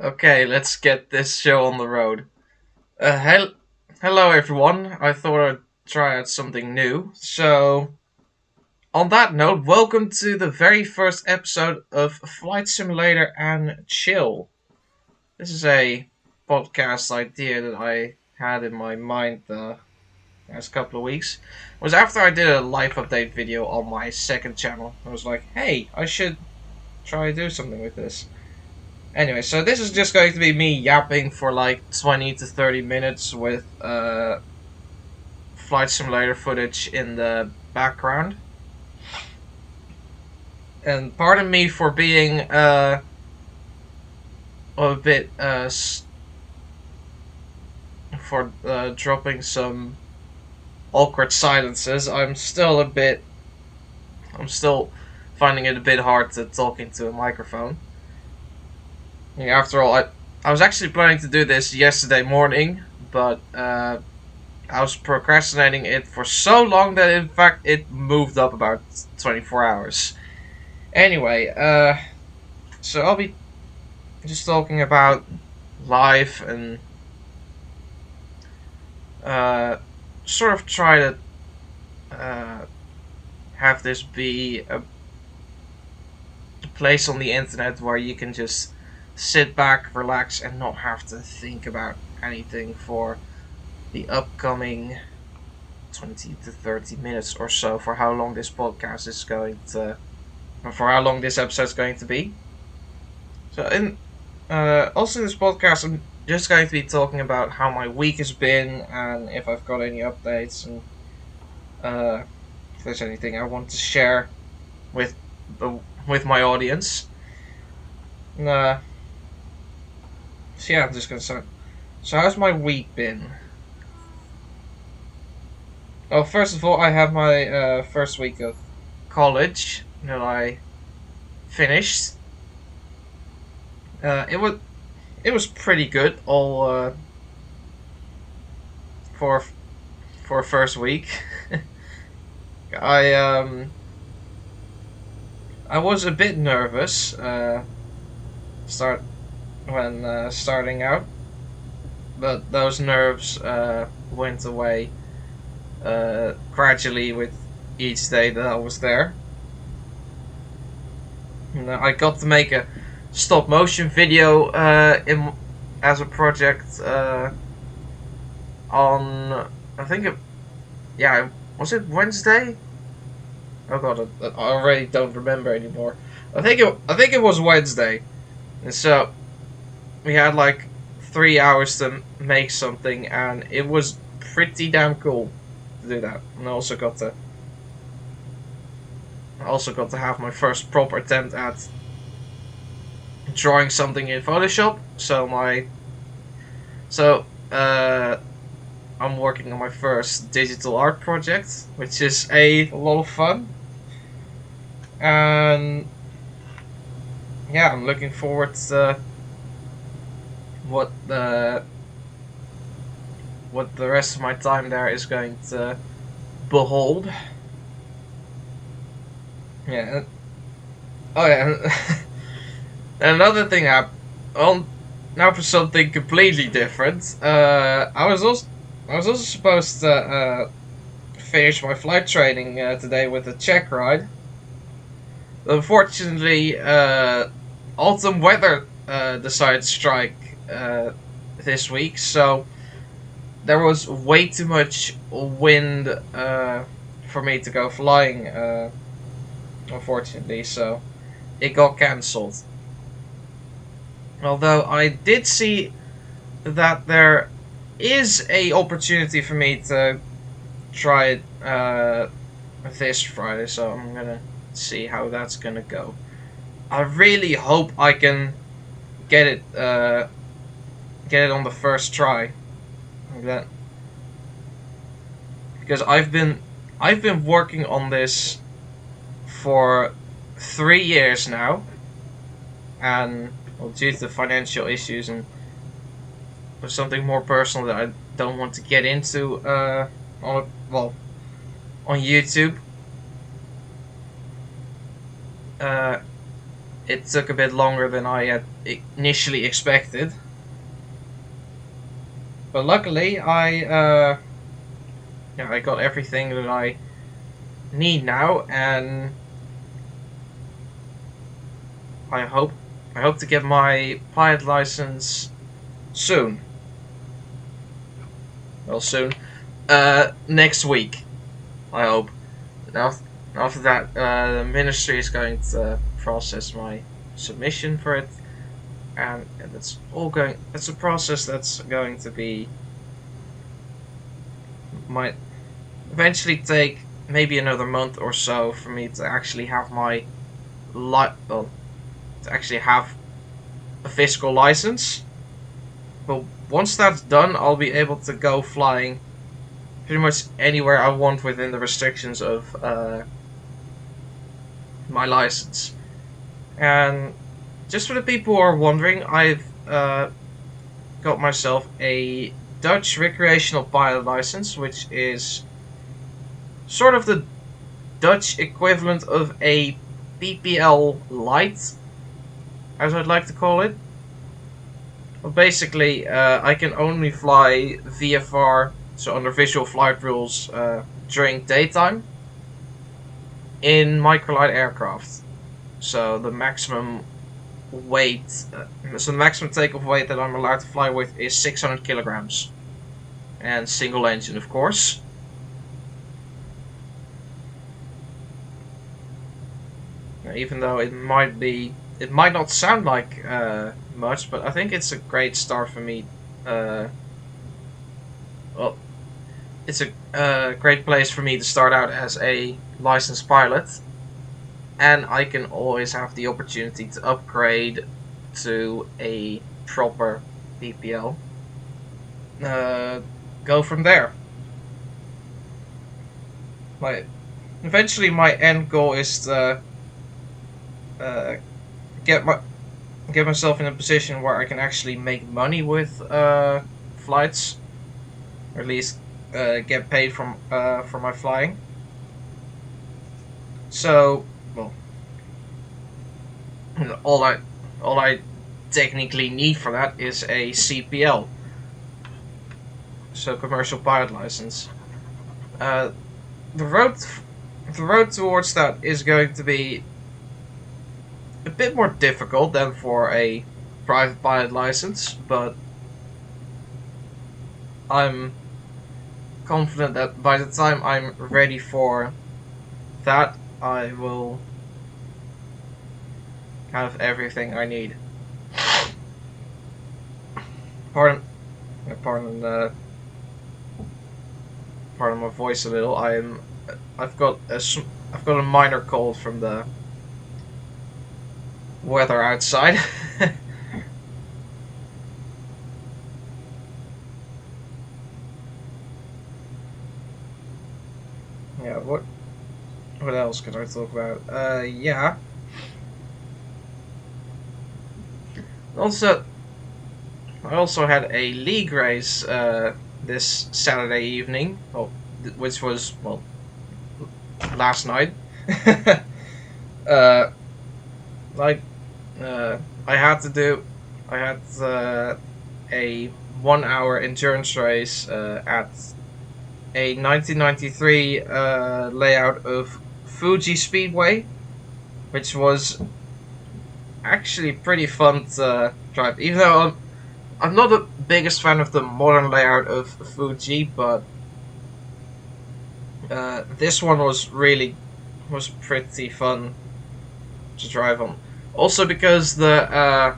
Okay, let's get this show on the road. Hello everyone. I thought I'd try out something new. So, on that note, welcome to the very first episode of Flight Simulator and Chill. This is a podcast idea that I had in my mind the last couple of weeks. It was after I did a live update video on my second channel. I was like, hey, I should try to do something with this. Anyway, so this is just going to be me yapping for like 20 to 30 minutes with flight simulator footage in the background. And pardon me for being a bit for dropping some awkward silences. I'm still finding it a bit hard to talk into a microphone. Yeah, after all, I was actually planning to do this yesterday morning, but I was procrastinating it for so long that in fact it moved up about 24 hours. Anyway, so I'll be just talking about life and uh, sort of try to uh, have this be a place on the internet where you can just sit back, relax, and not have to think about anything for the upcoming 20 to 30 minutes or so, for how long this podcast is going to, or for how long this episode is going to be. So, also in this podcast, I'm just going to be talking about how my week has been and if I've got any updates and if there's anything I want to share with with my audience. And, so yeah, I'm just gonna start. So how's my week been? Well, first of all, I have my first week of college that I finished. It was pretty good all for for a first week. I um I was a bit nervous start when starting out, but those nerves went away gradually with each day that I was there. And, I got to make a stop motion video in as a project on I think it yeah was it Wednesday? Oh god, I already don't remember anymore. I think it was Wednesday, and so we had like 3 hours to make something, and it was pretty damn cool to do that. And I also got to have my first proper attempt at drawing something in Photoshop. So I'm working on my first digital art project, which is a lot of fun. And yeah, I'm looking forward to what the what the rest of my time there is going to behold. Yeah. Oh yeah. And another thing happened. Well, now for something completely different. I was also supposed to finish my flight training today with a check ride. Unfortunately, autumn weather decided to strike this week, so there was way too much wind for me to go flying. Unfortunately, so it got cancelled. Although I did see that there is a opportunity for me to try it this Friday, so I'm gonna see how that's gonna go. I really hope I can get it on the first try. Like that, because I've been working on this for 3 years now, and well, due to financial issues and for something more personal that I don't want to get into on YouTube. Uh, it took a bit longer than I had initially expected. But luckily, I got everything that I need now, and I hope to get my pilot license soon. Well, soon. Next week, I hope. Now, after that, the ministry is going to process my submission for it, and it's all going. It's a process that's going to be might eventually take maybe another month or so for me to actually have my well, to actually have a physical license. But once that's done, I'll be able to go flying pretty much anywhere I want within the restrictions of my license. And just for the people who are wondering, I've got myself a Dutch recreational pilot license, which is sort of the Dutch equivalent of a PPL Light, as I'd like to call it. Well, basically, I can only fly VFR, so under visual flight rules, during daytime in microlight aircraft. So the maximum weight, so the maximum takeoff weight that I'm allowed to fly with is 600 kilograms, and single engine, of course. Even though it might not sound like much, but I think it's a great start for me. Well, it's a great place for me to start out as a licensed pilot, and I can always have the opportunity to upgrade to a proper PPL. Go from there. Eventually, my end goal is to get myself in a position where I can actually make money with flights, or at least get paid from for my flying. So, well, all I technically need for that is a CPL, so commercial pilot license. The road towards that is going to be a bit more difficult than for a private pilot license, but I'm confident that by the time I'm ready for that, I will have everything I need. Pardon my voice a little. I've got a minor cold from the weather outside. Yeah, what else could I talk about? Yeah. Also, I also had a league race this Saturday evening, which was, well, last night. uh, like, I had a 1 hour endurance race at a 1993 layout of Fuji Speedway, which was actually pretty fun to drive. Even though I'm not the biggest fan of the modern layout of Fuji, but this one was pretty fun to drive on. Also because the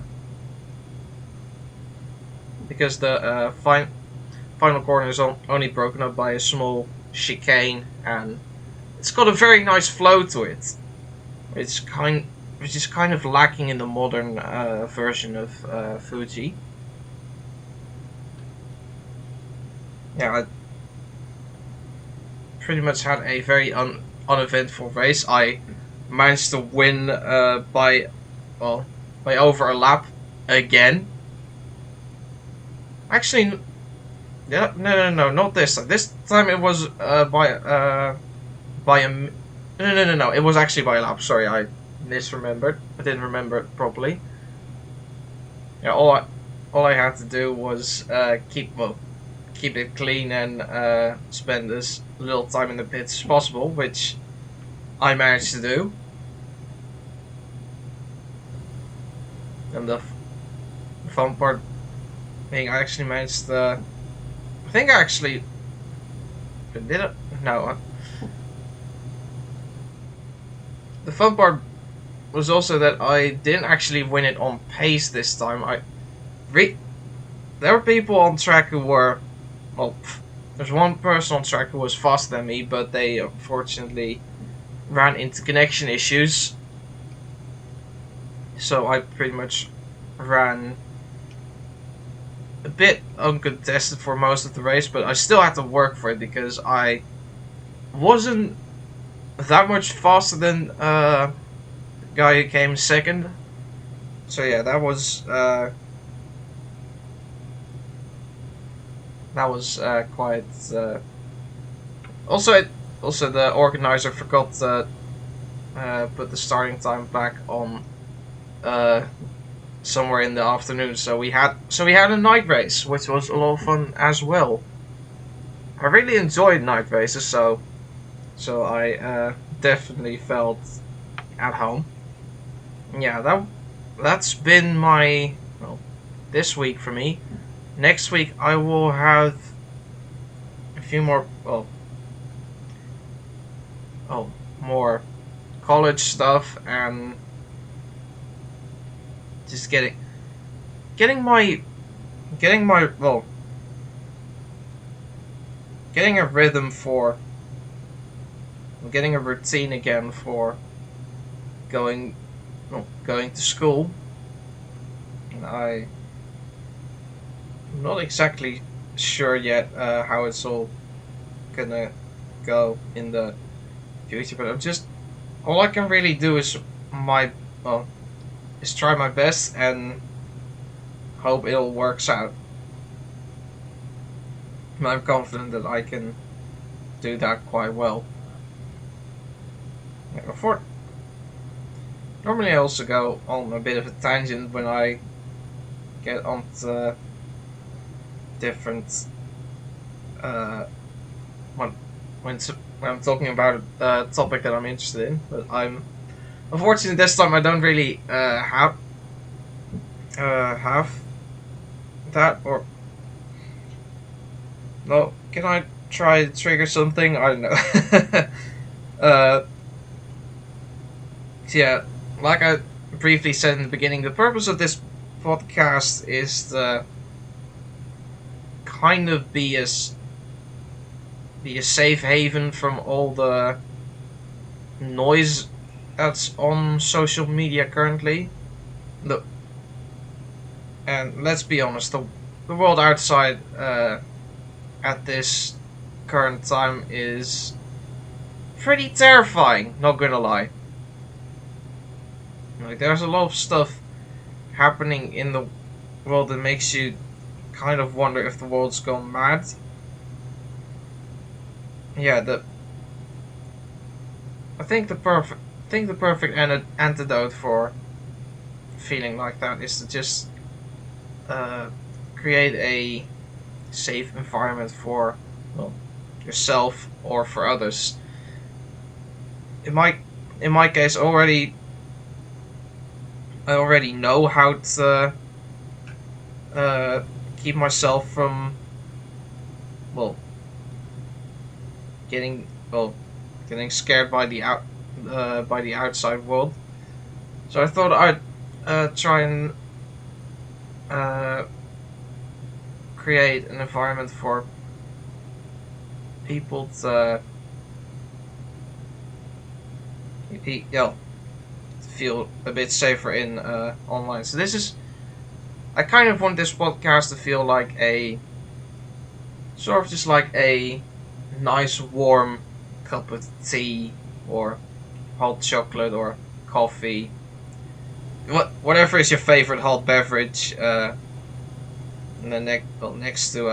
final corner is only broken up by a small chicane, and it's got a very nice flow to it, which is kind of lacking in the modern version of Fuji. Yeah, I pretty much had a very uneventful race. I managed to win by over a lap again. Actually, yeah, no, not this time. This time it was by a no. It was actually by a lap. Sorry, I misremembered. I didn't remember it properly. Yeah, all I had to do was keep it clean and spend as little time in the pits as possible, which I managed to do. And the fun part being I actually managed to. I think I actually did it. No, the fun part was also that I didn't actually win it on pace this time. Re- there were people on track who were well. There's one person on track who was faster than me, but they unfortunately ran into connection issues. So I pretty much ran a bit uncontested for most of the race, but I still had to work for it because I wasn't that much faster than the guy who came second. So yeah, that was quite. Also, also the organizer forgot to put the starting time back on uh, somewhere in the afternoon. So we had a night race, which was a lot of fun as well. I really enjoyed night races, so I definitely felt at home. Yeah, that's been my well this week for me. Next week I will have a few more oh more college stuff and just getting my getting my getting a rhythm for getting a routine again for going going to school. And I'm not exactly sure yet how it's all gonna go in the future, but I'm just all I can really do is my well is try my best and hope it all works out. And I'm confident that I can do that quite well. Before normally I also go on a bit of a tangent when I get onto different uh, when when I'm talking about a topic that I'm interested in. But I'm unfortunately this time I don't really have that or no. Can I try to trigger something? I don't know. uh, yeah, like I briefly said in the beginning, the purpose of this podcast is to kind of be a safe haven from all the noise that's on social media currently. Look, and let's be honest, the world outside at this current time is pretty terrifying. Not gonna lie. Like, there's a lot of stuff happening in the world that makes you kind of wonder if the world's gone mad. Yeah, I think the perfect antidote for feeling like that is to just uh, create a safe environment for well, yourself or for others. In my case, I already know how to uh, keep myself from well getting well getting scared by the outside world. So I thought I'd try and uh, create an environment for people to feel a bit safer in online. So this is I kind of want this podcast to feel like a sort of just like a nice warm cup of tea or hot chocolate or coffee, whatever is your favorite hot beverage, and then next to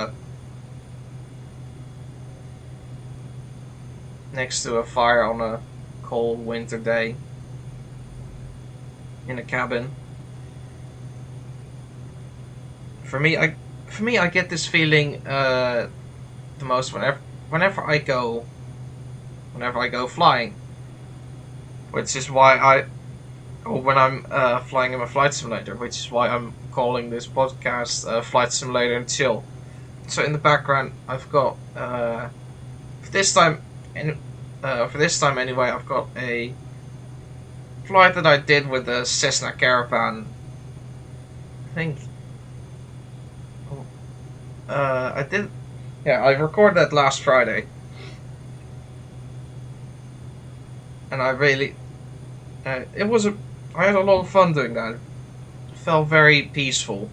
a fire on a cold winter day. in a cabin. For me, I get this feeling the most whenever I go whenever I go flying, which is why or when I'm flying in my flight simulator, which is why I'm calling this podcast Flight Simulator and Chill. So in the background, I've got for this time, anyway, I've got a flight that I did with the Cessna Caravan. I think I did. Yeah, I recorded that last Friday, and I really it was a. I had a lot of fun doing that. It felt very peaceful.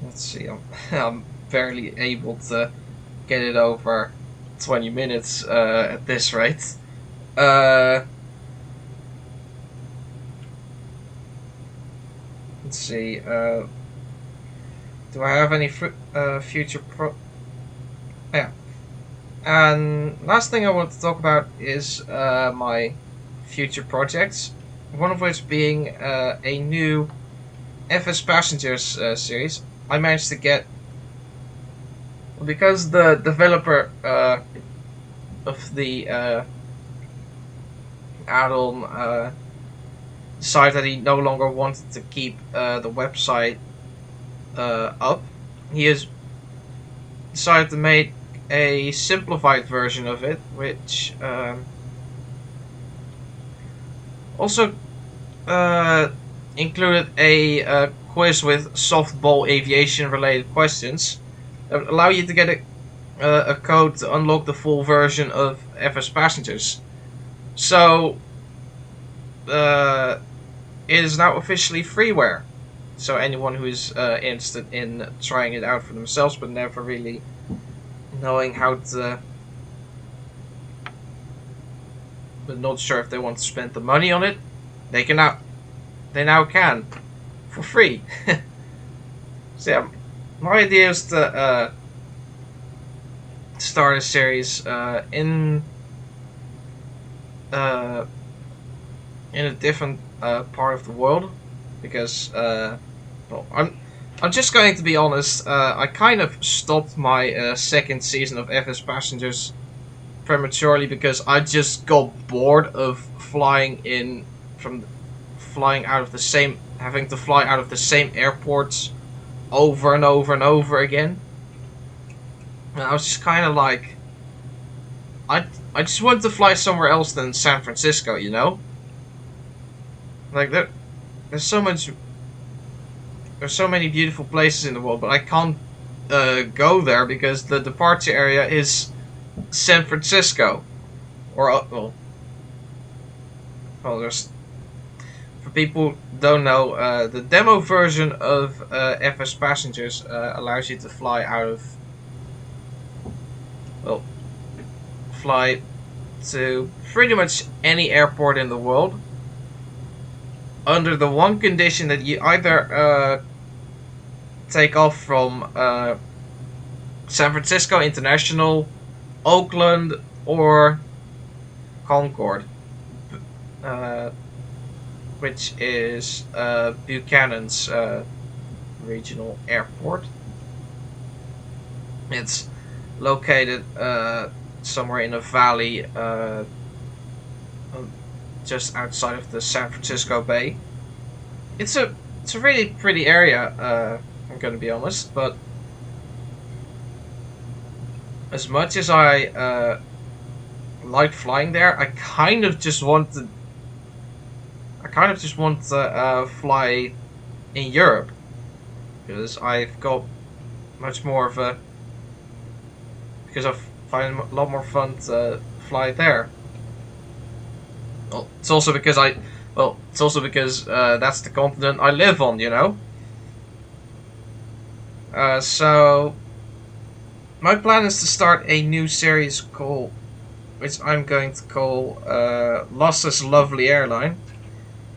Let's see, I'm barely able to get it over 20 minutes at this rate. Uh, let's see. Do I have any future Yeah. And last thing I want to talk about is my future projects. One of which being a new FS Passengers series. I managed to get, because the developer of the add-on decided that he no longer wanted to keep the website up. He has decided to make a simplified version of it, which also included a quiz with softball aviation related questions that would allow you to get a code to unlock the full version of FS Passengers. So it is now officially freeware. So anyone who is interested in trying it out for themselves but never really knowing how to, but not sure if they want to spend the money on it, they now can for free. So yeah, my idea is to start a series in a different part of the world, because well, I'm just going to be honest. I kind of stopped my second season of FS Passengers prematurely because I just got bored of having to fly out of the same airports over and over and over again. And I was just kind of like, I just wanted to fly somewhere else than San Francisco, you know? Like there's so many beautiful places in the world, but I can't go there because the departure area is San Francisco, or there's, for people who don't know, the demo version of FS Passengers allows you to fly out of, fly to pretty much any airport in the world, under the one condition that you either take off from San Francisco International, Oakland, or Concord, which is Buchanan's regional airport. It's located somewhere in a valley just outside of the San Francisco Bay. It's a really pretty area, I'm gonna be honest, but as much as I like flying there, I kind of just want to fly in Europe, because I've got much more of a, because I find it a lot more fun to fly there. Well, it's also because that's the continent I live on, you know. So my plan is to start a new series which I'm going to call Lass's Lovely Airline.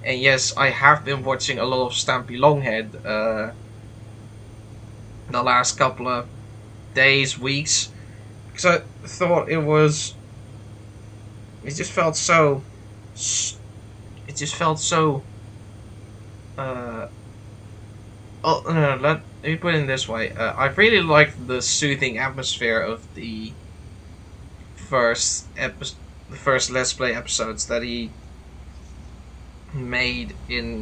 And yes, I have been watching a lot of Stampy Longhead the last couple of days, weeks, because I thought it just felt so Uh, oh no, let me put it in this way. I really liked the soothing atmosphere of the first Let's Play episodes that he made in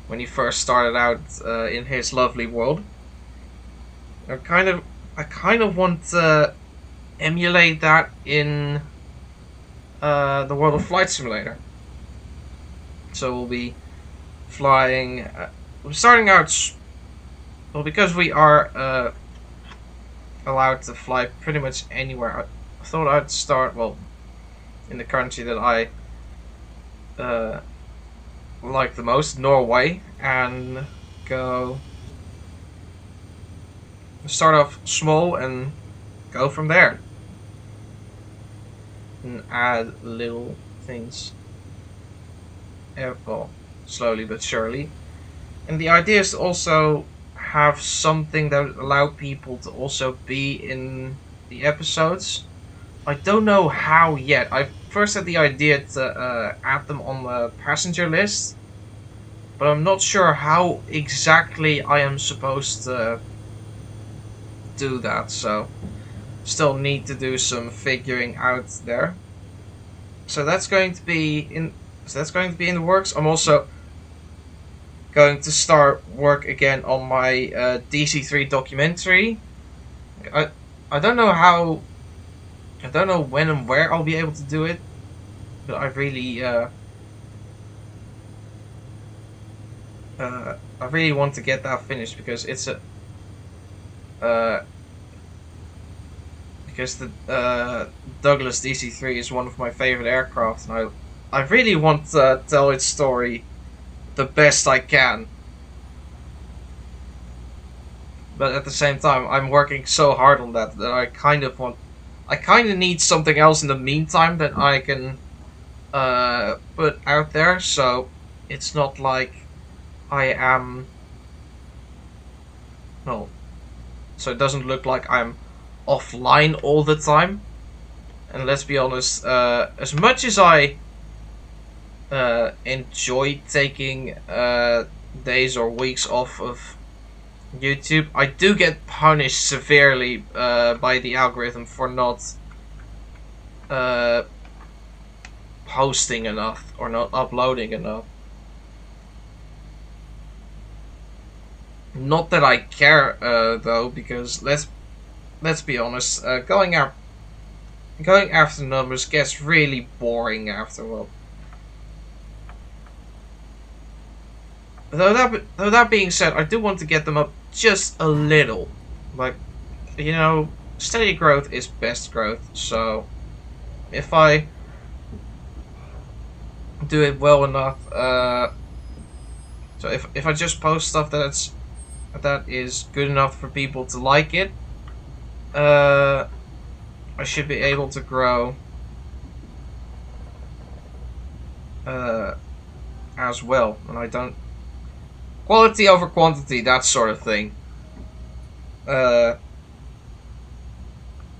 when he first started out in his lovely world. I kind of I kind of want to emulate that in the world of Flight Simulator. So we'll be flying. We're starting out well because we are allowed to fly pretty much anywhere. I thought I'd start well in the country that I uh, like the most, Norway, and go start off small and go from there and add little things. Well, slowly but surely. And the idea is to also have something that would allow people to also be in the episodes. I don't know how yet. I first had the idea to add them on the passenger list, but I'm not sure how exactly I am supposed to do that. So still need to do some figuring out there. So that's going to be in. So that's going to be in the works. I'm also going to start work again on my DC3 documentary. I I don't know how. I don't know when and where I'll be able to do it, but I really want to get that finished because it's a uh, because the Douglas DC3 is one of my favorite aircraft, and I really want to tell its story the best I can. But at the same time, I'm working so hard on that that I kind of need something else in the meantime that I can put out there, so it's not like I am well, so it doesn't look like I'm offline all the time. And let's be honest, as much as I enjoy taking days or weeks off of YouTube, I do get punished severely by the algorithm for not uh, posting enough or not uploading enough. Not that I care though, because let's be honest, going after numbers gets really boring after a while. Though that being said, I do want to get them up just a little. Like, steady growth is best growth. So if I do it well enough, so if I just post stuff that is good enough for people to like it, uh, I should be able to grow uh, as well. And I don't quality over quantity, that sort of thing. Uh,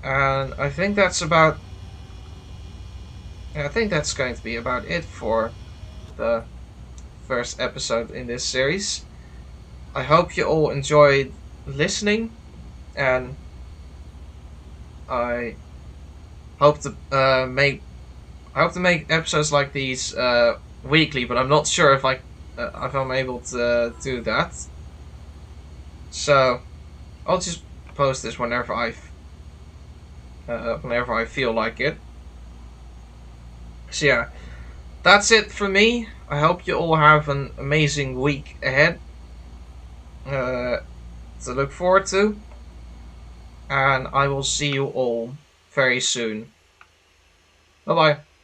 and I think that's about. I think that's going to be about it for the first episode in this series. I hope you all enjoyed listening, and I hope to make episodes like these weekly. But I'm not sure if I'm able to do that. So I'll just post this whenever I feel like it. So yeah, that's it for me. I hope you all have an amazing week ahead uh, to look forward to, and I will see you all very soon. Bye bye.